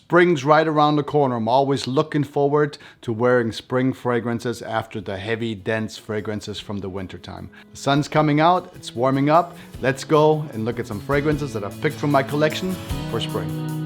Spring's right around the corner. I'm always looking forward to wearing spring fragrances after the heavy, dense fragrances from the wintertime. The sun's coming out, it's warming up. Let's go and look at some fragrances that I've picked from my collection for spring.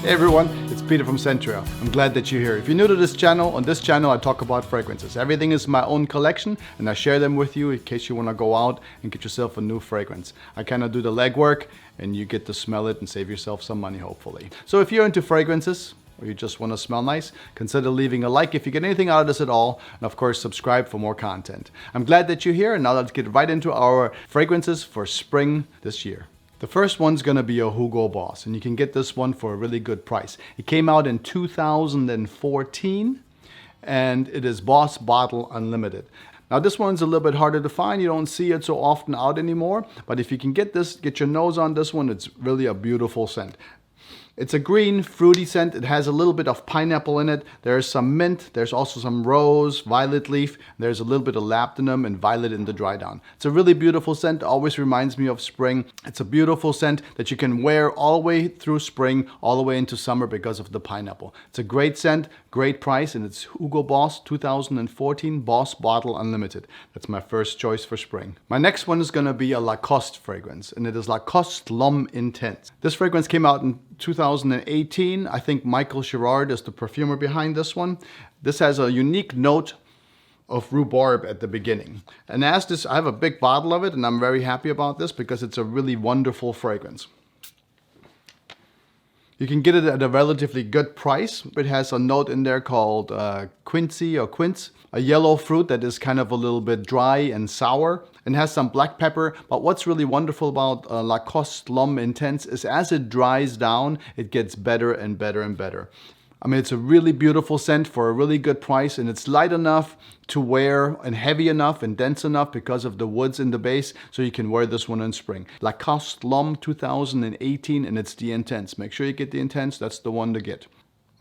Hey everyone, it's Peter from Centria. I'm glad that you're here. If you're new to this channel, on this channel I talk about fragrances. Everything is my own collection and I share them with you in case you want to go out and get yourself a new fragrance. I kind of do the legwork and you get to smell it and save yourself some money hopefully. So if you're into fragrances or you just want to smell nice, consider leaving a like if you get anything out of this at all, and of course subscribe for more content. I'm glad that you're here, and now let's get right into our fragrances for spring this year. The first one's gonna be a Hugo Boss, and you can get this one for a really good price. It came out in 2014, and it is Boss Bottle Unlimited. Now this one's a little bit harder to find. You don't see it so often out anymore, but if you can get this, get your nose on this one, it's really a beautiful scent. It's a green, fruity scent. It has a little bit of pineapple in it. There's some mint. There's also some rose, violet leaf. There's a little bit of labdanum and violet in the dry down. It's a really beautiful scent. Always reminds me of spring. It's a beautiful scent that you can wear all the way through spring, all the way into summer because of the pineapple. It's a great scent, great price, and it's Hugo Boss 2014 Boss Bottle Unlimited. That's my first choice for spring. My next one is going to be a Lacoste fragrance, and it is Lacoste L'Homme Intense. This fragrance came out in 2018. I think Michael Girard is the perfumer behind this one. This has a unique note of rhubarb at the beginning. And as this, I have a big bottle of it and I'm very happy about this because it's a really wonderful fragrance. You can get it at a relatively good price. It has a note in there called quince, a yellow fruit that is kind of a little bit dry and sour, and has some black pepper. But what's really wonderful about Lacoste L'Homme Intense is as it dries down, it gets better and better and better. I mean, it's a really beautiful scent for a really good price, and it's light enough to wear and heavy enough and dense enough because of the woods in the base, so you can wear this one in spring. Lacoste L'Homme 2018, and it's the Intense. Make sure you get the Intense, that's the one to get.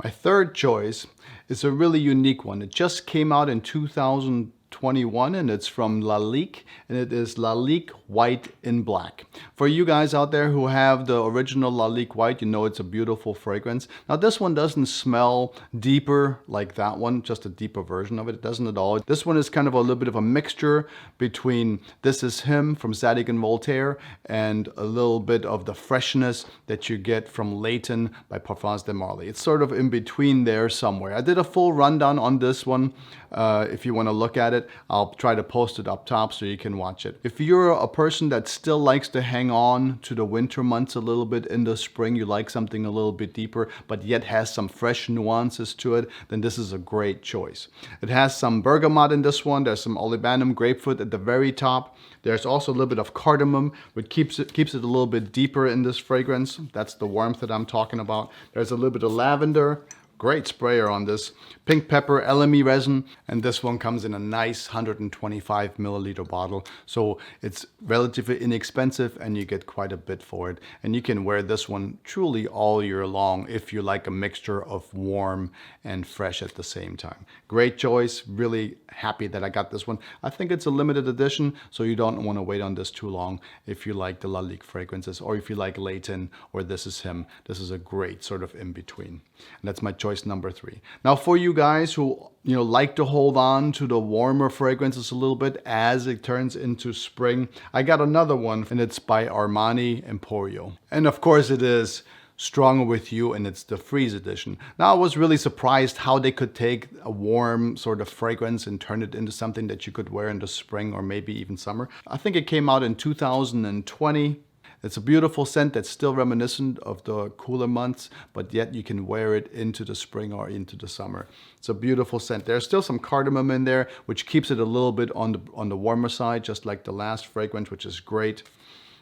My third choice is a really unique one. It just came out in 2021 and it's from Lalique, and it is Lalique White in Black. For you guys out there who have the original Lalique White, you know it's a beautiful fragrance. Now this one doesn't smell deeper like that one, just a deeper version of it. It doesn't at all. This one is kind of a little bit of a mixture between This Is Him from Zadig and Voltaire and a little bit of the freshness that you get from Leighton by Parfums de Marly. It's sort of in between there somewhere. I did a full rundown on this one. If you want to look at it, I'll try to post it up top so you can watch it. If you're a person that still likes to hang on to the winter months a little bit in the spring, you like something a little bit deeper, but yet has some fresh nuances to it, then this is a great choice. It has some bergamot in this one. There's some olibanum grapefruit at the very top. There's also a little bit of cardamom, which keeps it a little bit deeper in this fragrance. That's the warmth that I'm talking about. There's a little bit of lavender. Great sprayer on this. Pink pepper, LME resin, and this one comes in a nice 125 milliliter bottle. So it's relatively inexpensive and you get quite a bit for it. And you can wear this one truly all year long if you like a mixture of warm and fresh at the same time. Great choice, really happy that I got this one. I think it's a limited edition, so you don't want to wait on this too long if you like the Lalique fragrances, or if you like Leighton or This Is Him. This is a great sort of in between. And that's my choice number 3. Now for you guys who like to hold on to the warmer fragrances a little bit as it turns into spring, I got another one, and it's by Armani Emporio. And of course it is Stronger With You, and it's the Freeze edition. Now I was really surprised how they could take a warm sort of fragrance and turn it into something that you could wear in the spring or maybe even summer. I think it came out in 2020. It's a beautiful scent that's still reminiscent of the cooler months, but yet you can wear it into the spring or into the summer. It's a beautiful scent. There's still some cardamom in there, which keeps it a little bit on the warmer side, just like the last fragrance, which is great.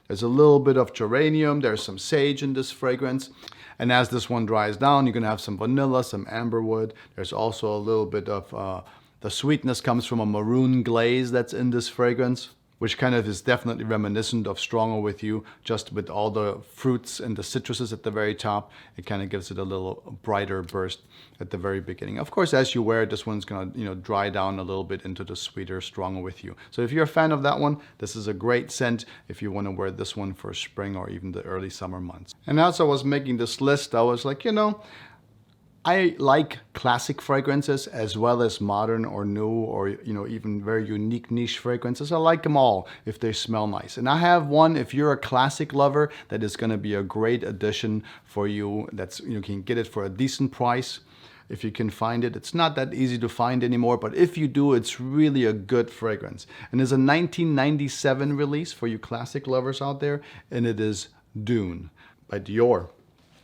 There's a little bit of geranium. There's some sage in this fragrance. And as this one dries down, you're going to have some vanilla, some amberwood. There's also a little bit of the sweetness comes from a maroon glaze that's in this fragrance. which kind of is definitely reminiscent of Stronger With You, just with all the fruits and the citruses at the very top. It kind of gives it a little brighter burst at the very beginning. Of course, as you wear it, this one's gonna, dry down a little bit into the sweeter Stronger With You. So if you're a fan of that one, this is a great scent if you want to wear this one for spring or even the early summer months. And as I was making this list, I was like, I like classic fragrances as well as modern or new or, even very unique niche fragrances. I like them all if they smell nice. And I have one, if you're a classic lover, that is going to be a great addition for you. That's, you can get it for a decent price if you can find it. It's not that easy to find anymore, but if you do, it's really a good fragrance. And it's a 1997 release for you classic lovers out there, and it is Dune by Dior.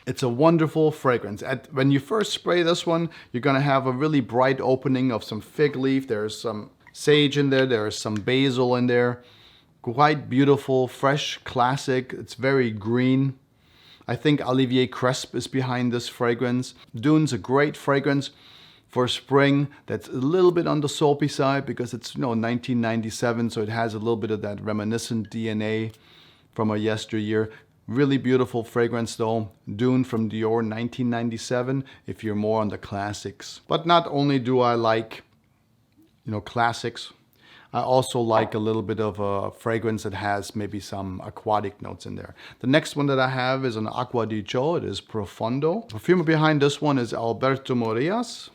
It's a wonderful fragrance. When you first spray this one, you're going to have a really bright opening of some fig leaf. There's some sage in there. There's some basil in there. Quite beautiful, fresh, classic. It's very green. I think Olivier Cresp is behind this fragrance. Dune's a great fragrance for spring that's a little bit on the soapy side because it's 1997, so it has a little bit of that reminiscent DNA from a yesteryear. Really beautiful fragrance though. Dune from Dior, 1997, if you're more on the classics. But not only do I like, classics, I also like a little bit of a fragrance that has maybe some aquatic notes in there. The next one that I have is an Acqua di Gio. It is Profondo. The perfumer behind this one is Alberto Morillas.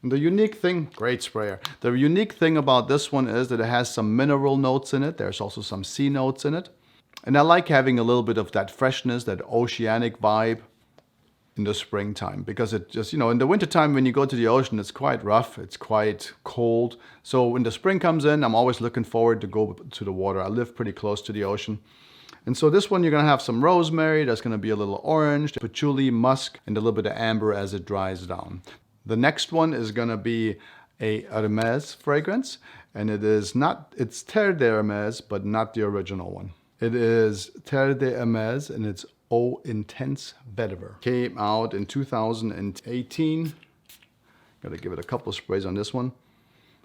And the unique thing, great sprayer. The unique thing about this one is that it has some mineral notes in it. There's also some sea notes in it. And I like having a little bit of that freshness, that oceanic vibe in the springtime, because it just, in the wintertime when you go to the ocean, it's quite rough, it's quite cold. So when the spring comes in, I'm always looking forward to go to the water. I live pretty close to the ocean. And so this one, you're gonna have some rosemary, there's gonna be a little orange, patchouli, musk, and a little bit of amber as it dries down. The next one is gonna be a HERMES fragrance, and it's Terre de Hermes, but not the original one. It is Terre de Hermes, and it's Eau Intense Vetiver. Came out in 2018. Gotta give it a couple of sprays on this one.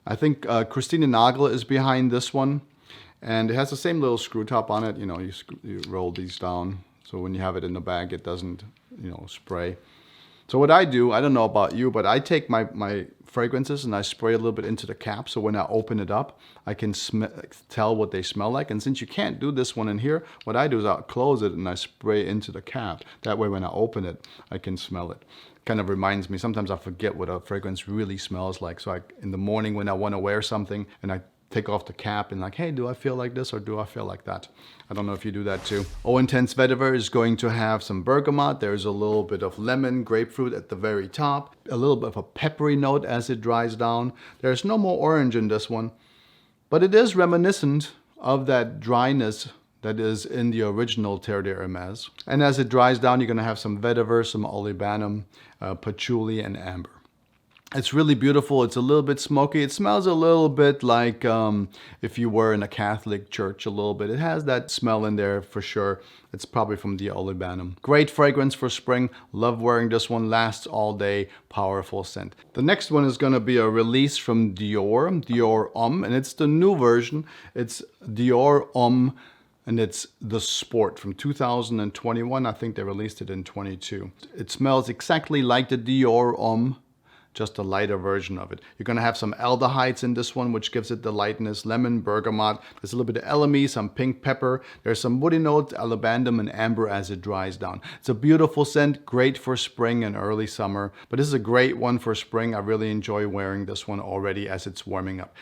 I think Christina Nagel is behind this one. And it has the same little screw top on it. You roll these down. So when you have it in the bag, it doesn't, spray. So what I do, I don't know about you, but I take my fragrances and I spray a little bit into the cap. So when I open it up, I can tell what they smell like. And since you can't do this one in here, what I do is I'll close it and I spray into the cap. That way when I open it, I can smell it. Kind of reminds me, sometimes I forget what a fragrance really smells like. So in the morning when I want to wear something and I take off the cap and like, hey, do I feel like this or do I feel like that? I don't know if you do that too. Eau Intense Vetiver is going to have some bergamot. There's a little bit of lemon, grapefruit at the very top. A little bit of a peppery note as it dries down. There's no more orange in this one, but it is reminiscent of that dryness that is in the original Terre de Hermes. And as it dries down, you're gonna have some vetiver, some olibanum, patchouli, and amber. It's really beautiful. It's a little bit smoky. It smells a little bit like if you were in a Catholic church a little bit. It has that smell in there for sure. It's probably from the olibanum. Great fragrance for spring. Love wearing this one. Lasts all day. Powerful scent. The next one is going to be a release from Dior Homme, and it's the new version. It's Dior Homme, and it's the Sport from 2021. I think they released it in 22. It smells exactly like the Dior Homme, just a lighter version of it. You're gonna have some aldehydes in this one, which gives it the lightness. Lemon, bergamot, there's a little bit of elemi, some pink pepper. There's some woody notes, alabandum, and amber as it dries down. It's a beautiful scent, great for spring and early summer. But this is a great one for spring. I really enjoy wearing this one already as it's warming up.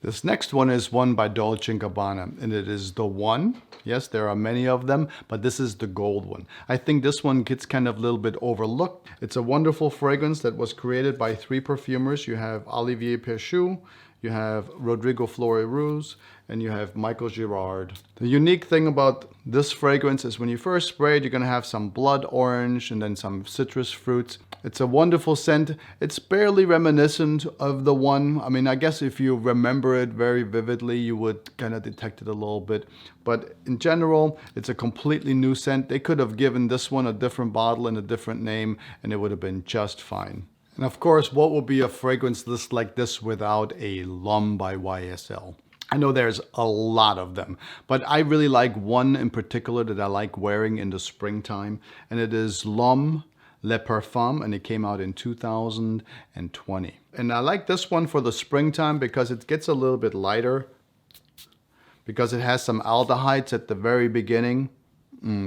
This next one is one by Dolce & Gabbana, and it is the one. Yes, there are many of them, but this is the gold one. I think this one gets kind of a little bit overlooked. It's a wonderful fragrance that was created by 3 perfumers. You have Olivier Perchou, you have Rodrigo Fleury-Rous, and you have Michael Girard. The unique thing about this fragrance is when you first spray it, you're gonna have some blood orange and then some citrus fruits. It's a wonderful scent. It's barely reminiscent of the one. I mean, I guess if you remember it very vividly, you would kind of detect it a little bit. But in general, it's a completely new scent. They could have given this one a different bottle and a different name, and it would have been just fine. And of course, what would be a fragrance list like this without a L'Homme by YSL? I know there's a lot of them, but I really like one in particular that I like wearing in the springtime, and it is L'Homme Le Parfum, and it came out in 2020. And I like this one for the springtime because it gets a little bit lighter, because it has some aldehydes at the very beginning.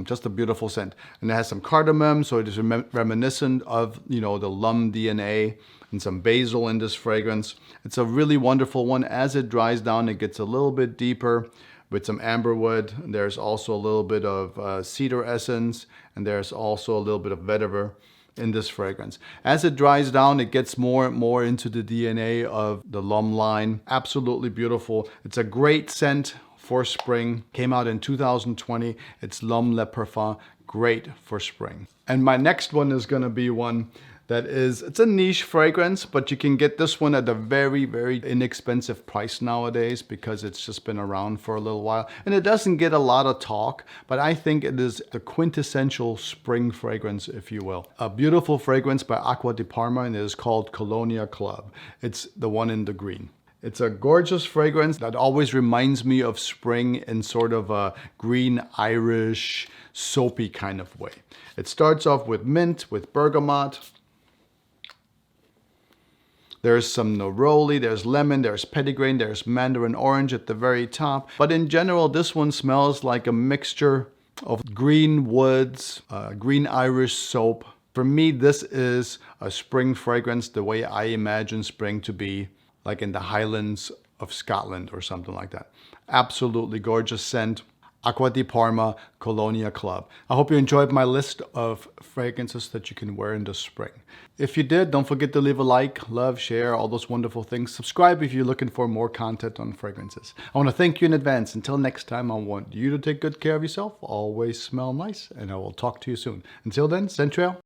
Just a beautiful scent. And it has some cardamom, so it is reminiscent of, the L'Homme DNA, and some basil in this fragrance. It's a really wonderful one. As it dries down, it gets a little bit deeper with some amberwood. There's also a little bit of cedar essence, and there's also a little bit of vetiver in this fragrance. As it dries down, it gets more and more into the DNA of the L'Homme line. Absolutely beautiful. It's a great scent for spring. Came out in 2020. It's L'Homme Le Parfum. Great for spring. And my next one is going to be one that it's a niche fragrance, but you can get this one at a very, very inexpensive price nowadays because it's just been around for a little while. And it doesn't get a lot of talk, but I think it is the quintessential spring fragrance, if you will. A beautiful fragrance by Acqua di Parma, and it is called Colonia Club. It's the one in the green. It's a gorgeous fragrance that always reminds me of spring in sort of a green Irish soapy kind of way. It starts off with mint, with bergamot. There's some neroli, there's lemon, there's petitgrain, there's mandarin orange at the very top. But in general, this one smells like a mixture of green woods, green Irish soap. For me, this is a spring fragrance the way I imagine spring to be, like in the Highlands of Scotland or something like that. Absolutely gorgeous scent. Acqua di Parma, Colonia Club. I hope you enjoyed my list of fragrances that you can wear in the spring. If you did, don't forget to leave a like, love, share, all those wonderful things. Subscribe if you're looking for more content on fragrances. I want to thank you in advance. Until next time, I want you to take good care of yourself. Always smell nice, and I will talk to you soon. Until then, Centrail.